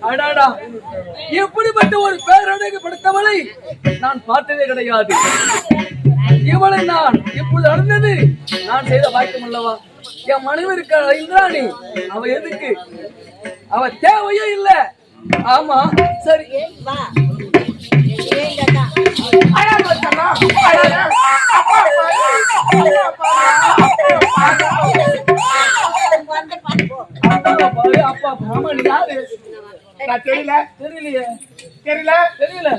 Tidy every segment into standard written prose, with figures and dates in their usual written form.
அடாடா, எப்படிப்பட்ட ஒரு பேரழகு படுத்தவளை நான் பார்த்ததே கிடையாது. இவளை நான் இப்போது அறிந்தது நான் செய்த வாய்க்கும் அல்லவா? என் மனைவி இருக்க இந்திராணி, அவ எதுக்கு? அவ தேவையே இல்ல. ஆமா சரி அப்பா பிராமணன் யாரு? தெரியல தெரியலையே. தெரியல தெரியல.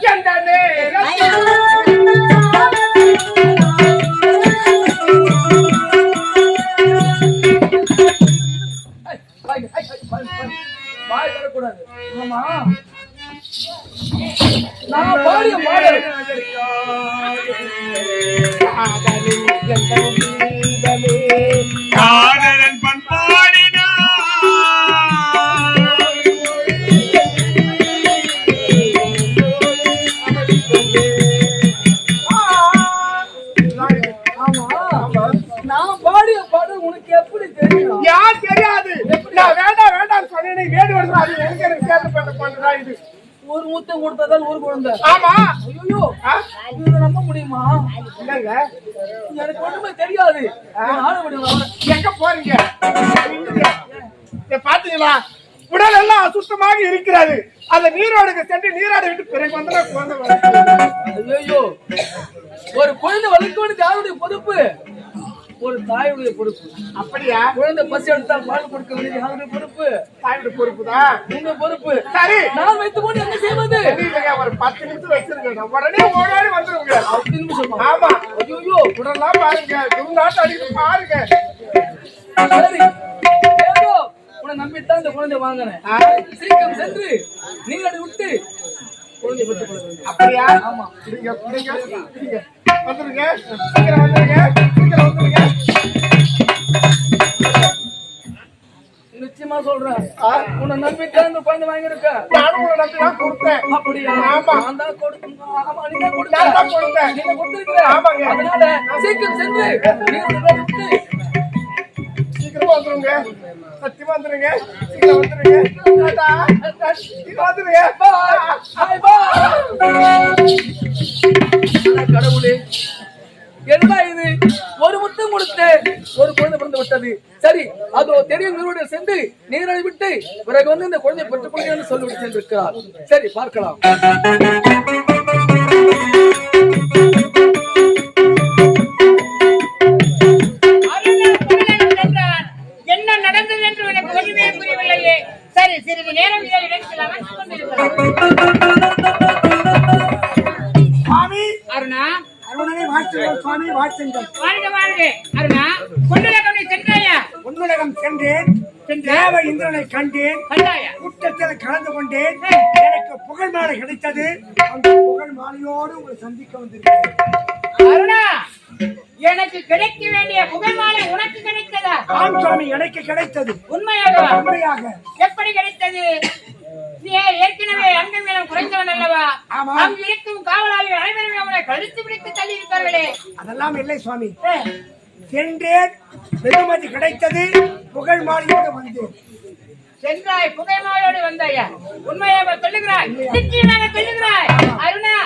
வாய் தரக்கூடாது. ஆமா நான் பாடிய பாடல் காதலன் பண்பாடினா நான் பாடிய பாடல் உனக்கு எப்படி தெரியும்? யார் தெரியாது. நான் வேண்டாம் வேண்டாம் சொன்னேன். வேடு வருது. எனக்கு பண்றதா இது. ஒரு முத்தம் கொடுத்ததால் ஒரு குழந்தை. ஆமா. ஐயோ, இதை நம்ப முடியுமா? இல்லங்க, எனக்கு ஒண்ணுமே தெரியாது. எங்க போறீங்க? பாத்தீங்களா, உடல் எல்லாம் அசுத்தமாக இருக்கிறது. அந்த நீரோடுக்கு சென்று நீராட விட்டு பிறகு வந்தா குழந்தை. ஐயோ, ஒரு குழந்தை வளர்க்கணும் யாருடைய பொறுப்பு? ஒரு தாயுடைய பொறுப்பு. அப்படியா? குழந்தை பசி எடுத்தால் பால் கொடுக்க வேண்டியது யாருடைய பொறுப்பு? தாயுடைய பொறுப்பு தான். உங்க பொறுப்பு. சரி, நான் வைத்துக் கொண்டு என்ன செய்வது? ஒரு 10 நிமிஷம் வச்சிருக்கேன். உடனே ஓடாடி வந்துருங்க. 10 நிமிஷம்? ஆமா. ஐயோ, உடலாம் பாருங்க. துண்டாட்டு அடிக்க பாருங்க. சரி, ஏதோ உன்னை நம்பித்தான் இந்த குழந்தை வாங்கினேன். சீக்கிரம் சென்று நீராடி விட்டு குழந்தை பெற்றுக் கொள்ள வேண்டும். அப்படியா? ஆமா. வந்துருங்க. சீக்கிரம் வந்துருங்க. சீக்கிரம் வந்துருங்க. நிச்சயமா சொல்றேன். உன்னை நம்பித்தான் இந்த குழந்தை வாங்கிருக்க. நானும் உங்களை நம்பி தான் கொடுத்தேன். அப்படியா? ஆமா. நான் தான் கொடுத்தேன். ஆமா, நீ தான் கொடுத்த. நான் தான் கொடுத்தேன். நீ தான் கொடுத்திருக்கிற. ஆமாங்க. அதனால சீக்கிரம் சென்று நீராடி விட்டு சீக்கிரமா வந்துருங்க. சத்தியமா வந்துருங்க. சீக்கிரம் வந்துருங்க. வந்துருங்க. கடவுளே, என்ன இது? ஒரு முத்தம் கொடுத்து ஒரு குழந்தை பிறந்து விட்டது. சரி, அதோ தெரியும் நிறுவனம் சென்று நீராடி விட்டு பிறகு வந்து இந்த குழந்தை பெற்றுக் கொள்கிறேன் சொல்லிவிட்டு சென்றிருக்கிறார். சரி, பார்க்கலாம். என்ன நடந்தது என்று எனக்கு ஒன்றுமே புரியவில்லையே. சரி, சிறிது நேரம் அருணா, அருணனை வாழ்த்துங்கள் சுவாமி, வாழ்த்துங்கள். வாழ்க வாழ்க. அருணா, பொன்னுலகம் சென்றாயா? பொன்னுலகம் சென்றேன். தேவ இந்திரனை கண்டேன். கூட்டத்தில் கலந்து கொண்டேன். எனக்கு புகழ் மாலை கிடைத்தது. அந்த புகழ் மாலையோடு உங்களை சந்திக்க வந்திருக்கிறேன். அருணா, எனக்கு கிடைக்க வேண்டிய புகழ் மாலை உனக்கு கிடைத்ததா? ஆம் சுவாமி, எனக்கு கிடைத்தது. உண்மையாக? உண்மையாக. எப்படி கிடைத்தது? ஏற்கனவே அங்கம் மேலும் குறைந்தவன் அல்லவா? அங்கு இருக்கும் காவலாளிகள் அனைவரும் அவனை கழுத்து பிடித்து தள்ளி இருப்பார்களே. அதெல்லாம் இல்லை சுவாமி. சென்றேன், வெகுமதி கிடைத்தது, புகழ் மாலையோடு வந்தேன். சென்றாய், புகழ் மாலையோடு வந்தாயா? உண்மையாக சொல்லுகிறாய்? நிச்சயமாக சொல்லுகிறாய்? அருணா,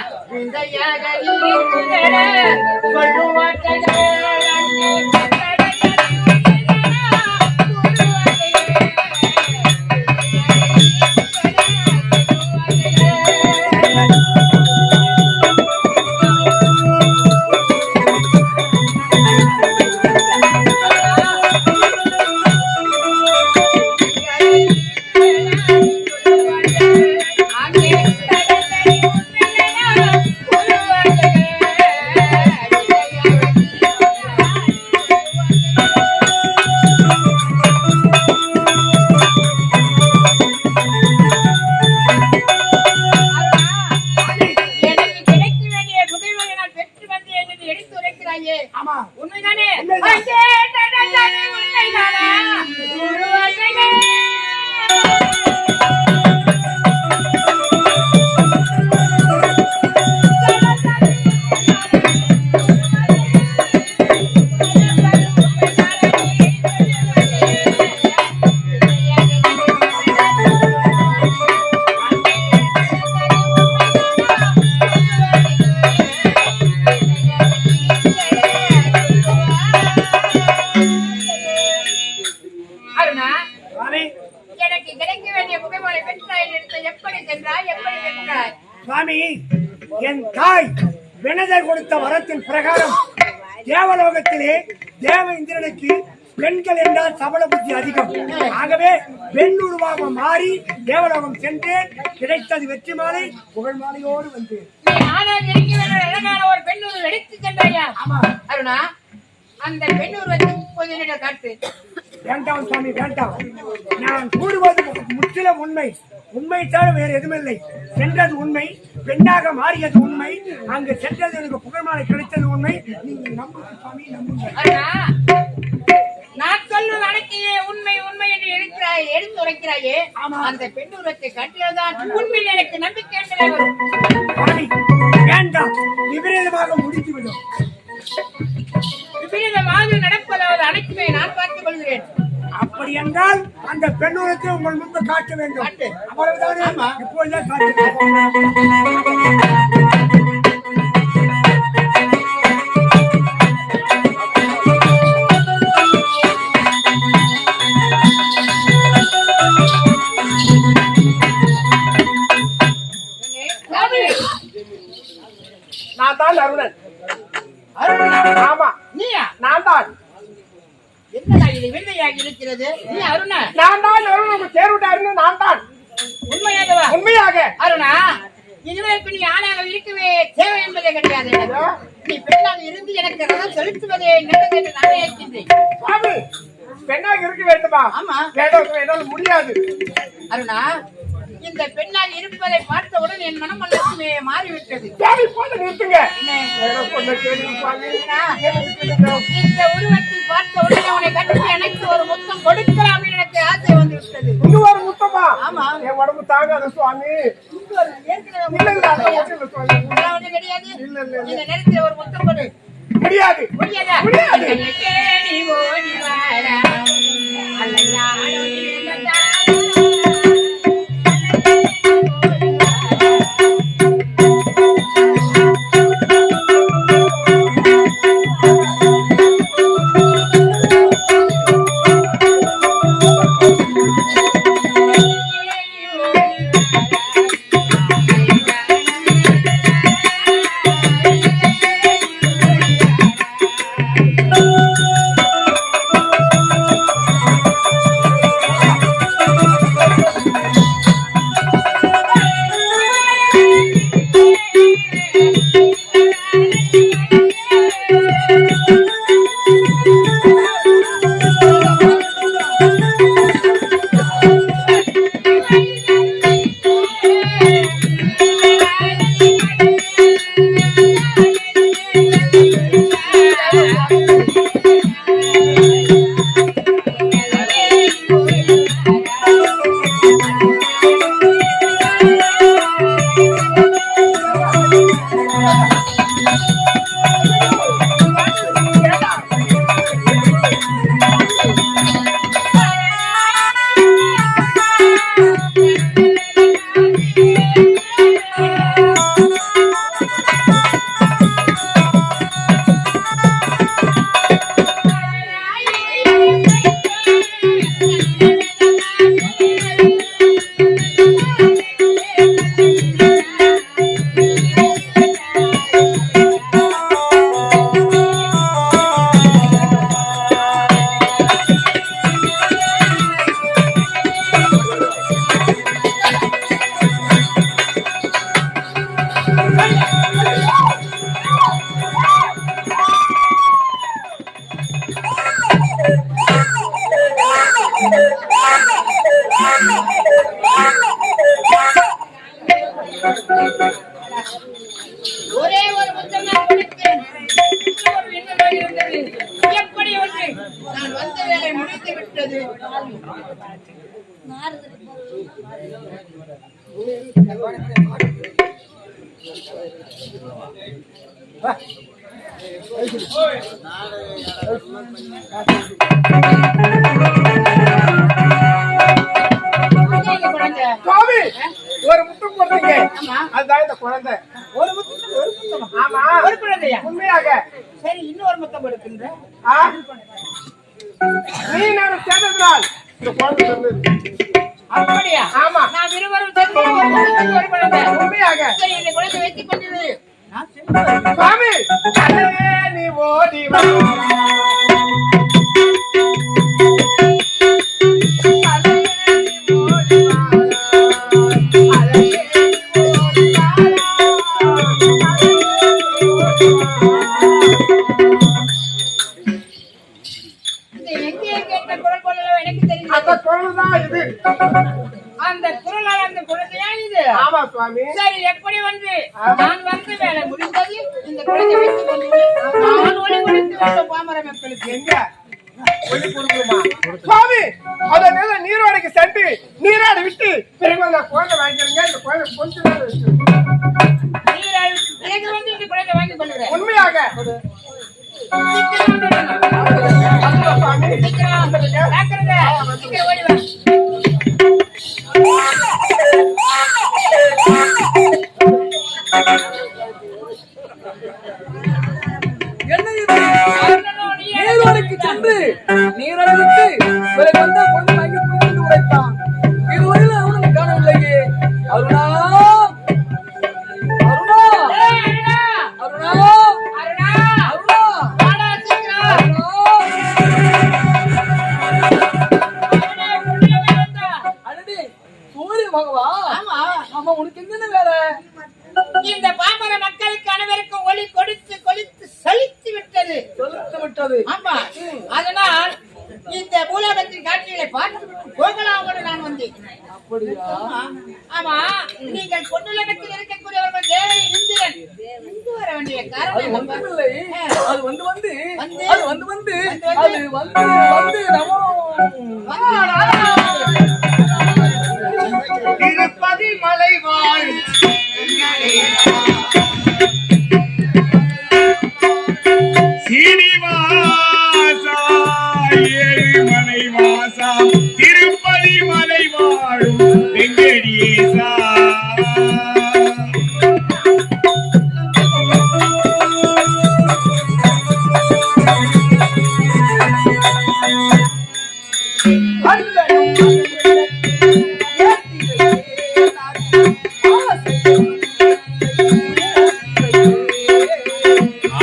சுவாமி எனக்கு கிடைக்க வேண்டிய புகைமலை பெற்றாய் எடுத்த எப்படி சென்றாய் எப்படி சென்றாய் சுவாமி என் தாய் வினதர் கொடுத்த வரத்தின் பிரகாரம் தேவலோகத்திலே தேவ இந்திரனுக்கு பெண்கள் என்றால் சபல புத்தி அதிகம். ஆகவே பெண் உருவாக மாறி தேவலோகம் சென்றேன். கிடைத்தது வெற்றி மாலை புகழ் மாலையோடு வந்தேன். ஒரு பெண் உருவம் எடுத்து சென்றாயா? ஆமா அருணா, அந்த பெண் உருவத்தை கொஞ்சம் காட்டு. வேண்டாம் சுவாமி வேண்டாம். நான் கூறுவது முற்றிலும் உண்மை. உண்மை தவிர வேறு எதுவுமில்லை. சென்றது உண்மை, பெண்ணாக மாறியது உண்மை, அங்கு சென்றது எனக்கு புகழ் மாலை கிடைத்தது உண்மை. நீங்க நம்புங்க சுவாமி, நம்புங்க. நான் சொல்லும் அனைத்தையே உண்மை உண்மை என்று எடுத்து உரைக்கிறாயே, அந்த பெண் உருவத்தை கட்டியதான் உண்மையில் எனக்கு நம்பிக்கை வேண்டாம். விபரீதமாக முடித்துவிடும். விபரீதமாக நடப்பதாவது அனைத்துமே நான் பார்த்துக் கொள்கிறேன். அப்படி என்றால் அந்த பெண்ணுறத்தை உங்கள் முன்பு காட்ட வேண்டும். அவ்வளவுதானே? இப்பொழுதே காட்டு. நான் தான் அருணன். அருணன்? ஆமா, நீயா? நான் தான். என்னடா இது வெள்ளையாக இருக்கிறது? நீ அருணா? நான் தான் அருணன். தேர்விட்டாருன்னு நான் தான். உண்மையாகவா? உண்மையாக. அருணா, இதுவரைக்கும் நீ ஆணாக இருக்கவே தேவை என்பதே கிடையாது. நீ பெண்ணாக இருந்து எனக்கு ரதம் செலுத்துவதே நல்லது என்று நானே இருக்கின்றேன். சுவாமி, பெண்ணாக இருக்க வேண்டுமா? ஆமா. வேண்டாம், முடியாது. அருணா, இந்த பெண்ணாக இருப்பதை பார்த்தவுடன் என் மனம் எல்லாமே மாறிவிட்டது. சுவாமி, போத நிறுத்துங்க. இந்த உருவத்தில் பார்த்தவுடன் அவனை கட்டி எனக்கு ஒரு முத்தம் கொடுக்கலாம் எனக்கு ஆசை வந்து விட்டது. இங்க ஒரு முத்தமா? ஆமா. என் உடம்பு தாங்காத சுவாமி. கிடையாது. இந்த நேரத்தில் ஒரு முத்தம் கொடு. முடியாது. முடியாதா? முடியாது. ஒரே ஒரு முத்தம் நான் கொடுத்தேன். ஒரு எண்ணமாக இருந்தது. எப்படி ஒன்று நான் வந்த வேலை முடித்து விட்டது. சுவாமி, ஒரு முத்தம் போடுறீங்க. அதுதான் இந்த குழந்தை. ஒரு முத்தம். ஆமா, ஒரு குழந்தையா? உண்மையாக. சரி, இன்னொரு முத்தம் கொடுக்கின்ற. நீ நான் சேர்ந்ததால் இந்த குழந்தை பிறந்தது. அப்படியா? ஆமா. நாம் இருவரும் சேர்ந்து ஒரு குழந்தைக்கு ஒரு குழந்தை. உண்மையாக சரி, இந்த குழந்தை வைத்துக் கொண்டது நான் செல்கிறேன். சுவாமி அலையே நீ ஓடி வா. இது எங்கே கேட்ட குரல் போலவோ எனக்கு அந்த தெரிகிறது. குழந்தைதான் இது. அந்த குரலால் அந்த குழந்தையா இது? ஆமா சுவாமி. சரி, எப்படி வந்து நான் வந்து வேலை முடிந்தது இந்த குழந்தை வைத்துக் கொண்டு நான் ஒளி கொடுத்து விட்ட பாமர மக்களுக்கு எங்க ஒளி கொடுக்குமா சுவாமி? அத நேரம் நீரோடைக்கு சென்று நீராடி விட்டு பிறகு அந்த குழந்தை வாங்கிக்கிறீங்க. இந்த குழந்தை கொஞ்ச நேரம் இருக்கு. நீரால் பிறகு வந்து இந்த குழந்தை வாங்கிக் கொள்கிறேன். உண்மையாக சீக்கிரம் வந்துடுங்க. அந்த சுவாமி சீக்கிரம் ஜாக்கிரதை. சீக்கிரம் ஓடி வா. என்ன இது? நீரோடைக்கு சென்று நீரடித்து பிறகு வந்த பொண்ணு வாங்கி புரிந்து உரைத்தான். இதுவரையில் அவனை காணவில்லையே. அருணா அருணா ஏய், அருணா! அருணா அருணா! அருணா வாடா சீக்கிரம். அருணா. அருணா, புள்ளிய வேண்டா. அடடே, சூரிய பகவான். ஆமா, ஆமா, உனக்கு என்னென்ன வேலை? இந்த பாமர மக்களுக்கு அனைவருக்கும் ஒளி கொடுத்து கொளித்து சலித்து விட்டது. தொலைத்து விட்டது. ஆமா, அதனால் இந்த பூலோகத்தின் காட்சிகளை பார்த்து போகலாம் என்று நான் வந்தேன். அப்படியா? ஆமா, நீங்கள் பொன்னுலகத்தில் இருக்கக்கூடியவர்கள் தேவை இந்திரன் இங்கு வர வேண்டிய அது காரணம் என்ன? ஒன்றுமில்லை. அது வந்து வந்து? அது வந்து நமோ திருப்பதி மலை வாழ் சீனிவாசா ஏழுமலை வாசா திருப்பதி மலை வாழும் வெங்கடேசா.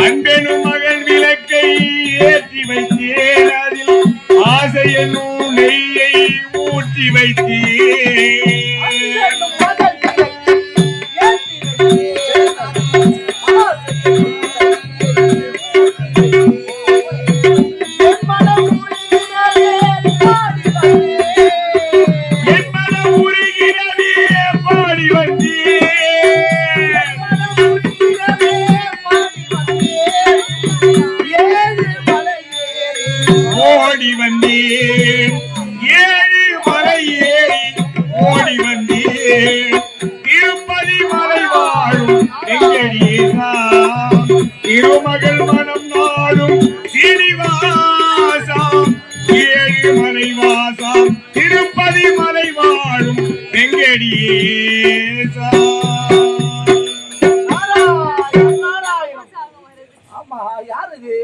அன்பெனும் மகள் விளக்கை ஏற்றி வைத்தேன், அதில் ஆசை என்னும் நெய்யை ஊற்றி வைத்தேன். என் மனம் உருகிறதே பாடி வந்தேன். ஓடி வந்தேன் ஏழு மலை ஏறி ஓடி வந்தேன். திருப்பதி மலை வாழும் வெங்கடேசா, திருமகள் மனம் நாளும் சீனிவாசா, ஏழு மலை வாசா திருப்பதி மலை வாழும் வெங்கடேசா. ஆமா யாரு இது?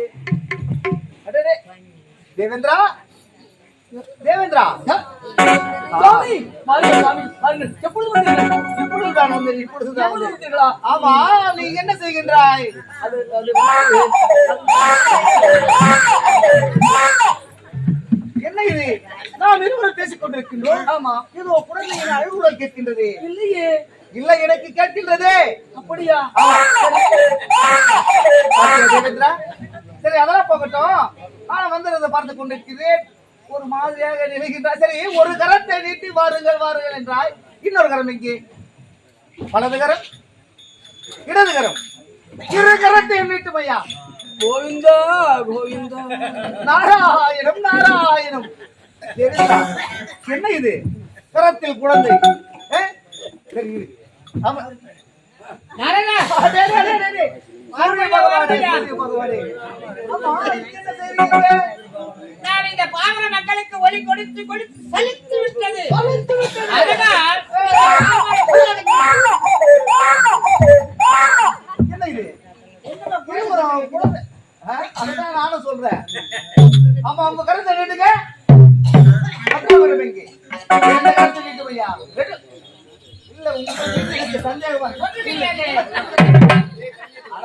அடடே தேவேந்திரா, தேவேந்திரா சாமி, வாருங்க சாமி, வாருங்க. எப்பொழுது வந்தீர்கள்? இப்பொழுதுதான் வந்தேன். இப்பொழுதுதான் எப்பொழுது வந்தேன். வந்தீர்களா? ஆமா நீ என்ன செய்கின்றாய்? என்ன இது? நாம் இருவரும் பேசிக் கொண்டிருக்கின்றோம். ஆமா. ஏதோ குழந்தையின் அழுகுரல் கேட்கின்றது. இல்லையே. இல்லை எனக்கு கேட்கின்றதே. அப்படியா? தேவேந்திரா, சரி அதெல்லாம் போகட்டும். நான் வந்திருந்த பார்த்து கொண்டிருக்கிறேன். ஒரு மாதிரியாக நினைக்கின்றாய். சரி, ஒரு கரத்தை நீட்டி வாருங்கள் வாருங்கள் என்றாய். இன்னொரு கரம் எங்கே? வலது கரம், இடது கரம், இரு கரத்தை நீட்டும் ஐயா. கோவிந்தா கோவிந்தா. நாராயணம் நாராயணம். தேவேந்திரா, என்ன இது? கரத்தில் குழந்தை. சரி, இரு. ஆமா. நாரதா, டேய், டேய், டேய், டேய். சூரிய பகவானே, சூரிய பகவானே. ஆமா, என்ன செய்றீங்க? நான் இந்த பாமர மக்களுக்கு ஒளி கொடுத்து கொடுத்து சலித்து விட்டது. அதனால் என்ன இது? திருமணம் குழந்தை. அதான் நானும் சொல்றேன். ஆமா, உங்க கருத்தை நீட்டுங்க. என்ன கருத்து நீட்டு பையா இல்ல உங்களுக்கு சந்தேகமா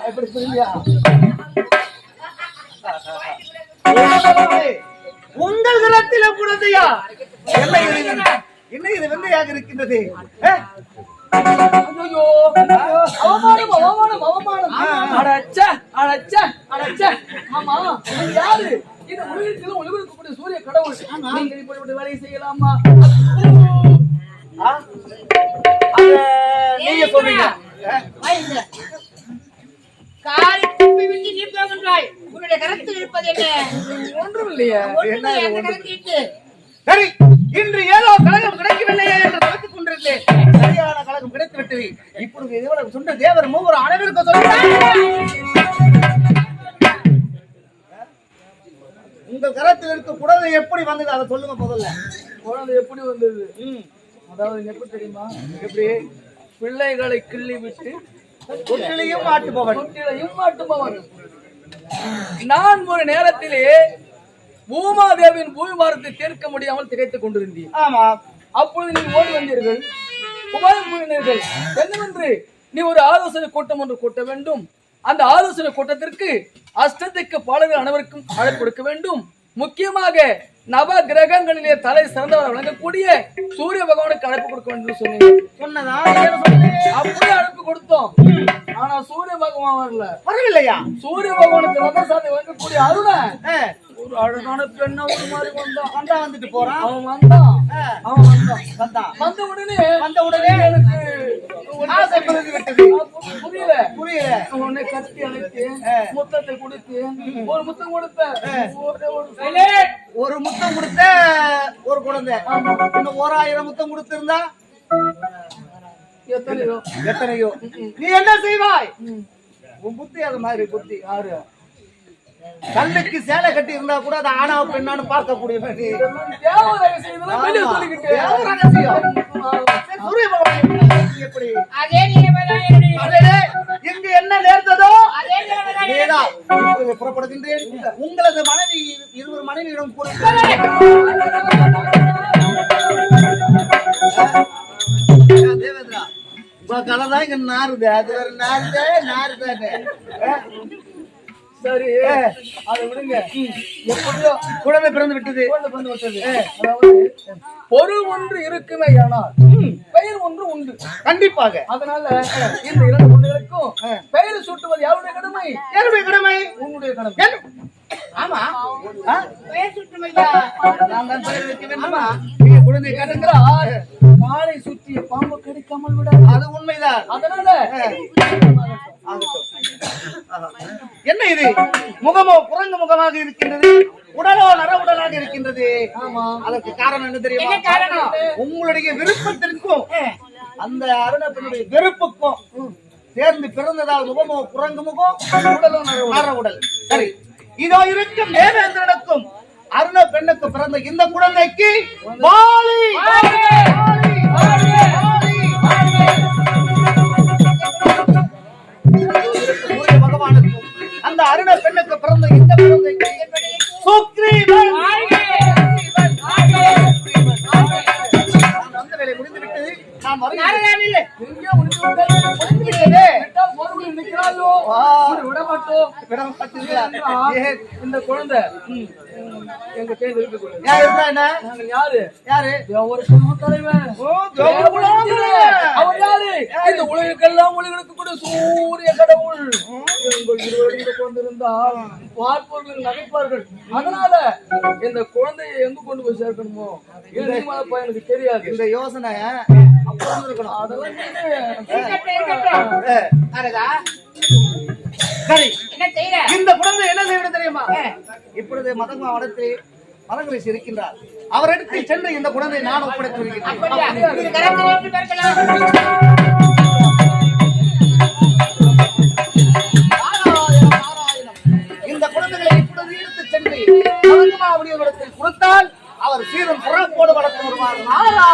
எப்படி புரியா உங்கள் கரத்தில குழந்தையா என்ன இது வெள்ளையாக இருக்கின்றது ஐயோ அவமானம் அவமானம் அவமானம் அடச்சே அடச்சே அடச்சே ஆமா இது யாரு இது உலகத்தில் ஒளிபரப்பக்கூடிய சூரிய கடவுள் நீங்க இப்படி வேலையை செய்யலாமா நீங்க சொல்றீங்க உன்னுடைய கருத்து இருப்பது என்ன ஒன்றும் இல்லையா சரி இன்று ஏதோ கழகம் கிடைக்கவில்லையே என்று நடத்திக் கொண்டிருந்தேன் சரியான கழகம் கிடைத்து விட்டது இப்பொழுது எவ்வளவு சொன்ன தேவர் மூவர் அனைவருக்கும் சொல்லுங்கள் உங்கள் கரத்தில் இருக்க குழந்தை எப்படி வந்தது அதை சொல்லுங்க முதல்ல குழந்தை எப்படி வந்தது அதாவது எப்படி தெரியுமா எப்படி பிள்ளைகளை கிள்ளி விட்டு தொட்டிலையும் மாட்டுபவன் தொட்டிலையும் மாட்டுபவன் நான் ஒரு நேரத்திலே பூமாதேவியின் பூமிபாரத்தை தீர்க்க முடியாமல் திகைத்துக் கொண்டிருந்தேன் ஆமா அப்பொழுது நீ ஓடி வந்தீர்கள் உபாயம் கூறினீர்கள் என்னவென்று நீ ஒரு ஆலோசனை கூட்டம் ஒன்று கூட்ட வேண்டும் அந்த ஆலோசனை கூட்டத்திற்கு அஷ்டதிக்கு பாடல்கள் அனைவருக்கும் அழைப்பு கொடுக்க வேண்டும் முக்கியமாக நவ கிரகங்களிலே தலை சிறந்தவர் வழங்கக்கூடிய சூரிய பகவானுக்கு அழைப்பு கொடுக்க வேண்டும் சொன்னீங்க சொன்னதா அப்படியே அழைப்பு கொடுத்தோம் ஆனா சூரிய பகவான் வரவில்லையா சூரிய பகவானுக்கு ரதசாதி வழங்கக்கூடிய அருண ஒரு அழகான பெண்ணா ஒரு மாதிரி வந்தான் வந்துட்டு போறான் அவன் வந்தான் வந்த உடனே எனக்கு ஆசை பிறகு விட்டது புரியல உடனே கத்தி அழைத்து முத்தத்தை கொடுத்து ஒரு முத்தம் கொடுத்த ஒரு முத்தம் கொடுத்த ஒரு குழந்தை இன்னும் 1000 முத்தம் கொடுத்திருந்தா எத்தனையோ நீ என்ன செய்வாய் உன் புத்தி அது மாதிரி புத்தி யாரு கல்லுக்கு சேலை கட்டி இருந்தா கூட அது ஆணா பெண்ணான்னு பார்க்கக்கூடிய இங்கு என்ன நேர்ந்ததோ புறப்படுகின்றேன் உங்களது மனைவி 20 மனைவியிடம் தேவேந்திரா உங்க கலைதான் இங்க நாருது அது ஒரு நாருதானே சரி அதை விடுங்க எப்படியோ குழந்தை பிறந்து விட்டது அதாவது பொருள் ஒன்று இருக்குமே ஆனால் பெயர் ஒன்று உண்டு கண்டிப்பாக அதனால இந்த 2 பொண்ணுகளுக்கும் பெயர் சூட்டுவது யாருடைய கடமை யாருடைய கடமை உன்னுடைய கடமை ஆமா பெயர் சுற்றுமையா நான் தான் பெயர் வைக்க வேண்டுமா நீங்க குழந்தை கேட்டுங்கிறார் காலை சுற்றிய பாம்பு கடிக்காமல் விட அது உண்மைதான் அதனால என்ன இது முகமோ குரங்கு முகமாக இருக்கின்றது உடலோ நர உடலாக இருக்கின்றது அதற்கு காரணம் என்ன தெரியுமா உங்களுடைய விருப்பத்திற்கும் அந்த அருணப்பனுடைய வெறுப்புக்கும் சேர்ந்து பிறந்ததால் முகமோ குரங்கு முகம் உடலோ நர உடல் சரி இதோ இருக்கும் தேவேந்திரனுக்கும் அருண பெண்ணுக்கு பிறந்த இந்த குழந்தைக்கு வாலி சூரிய பகவானுக்கும் அந்த அருண பெண்ணுக்கு பிறந்த இந்த குழந்தைக்கு சுக்ரீவன் அந்த வேலை முடிந்துவிட்டது நான் வருகிறேன் இந்த குழந்தை எங்க பேர் யாரு ஒரு தலைவன் அவர் யாரு இந்த உலகெல்லாம் உலகளுக்கு கூட சூரிய கடவுள் கொண்டிருந்தால் பார்ப்பவர்கள் நகைப்பார்கள் அதனால இந்த குழந்தையை எங்க கொண்டு போய் சேர்க்கணுமோ எனக்கு தெரியாது இந்த யோசனை இருக்கணும் அதெல்லாம் சரி இந்த குழந்தை என்ன செய்வது தெரியுமா இப்பொழுது மதமா வளர்த்து மதங்களை இருக்கின்றார் அவர் எடுத்து சென்று இந்த குழந்தை நான் ஒப்படைத்து வருகிறேன் இந்த குழந்தைகளை இப்பொழுது எடுத்து சென்று மதமா அவரிடத்தில் கொடுத்தால் அவர் சீரும் புறப்போடு வளர்த்து வருவார் நாரா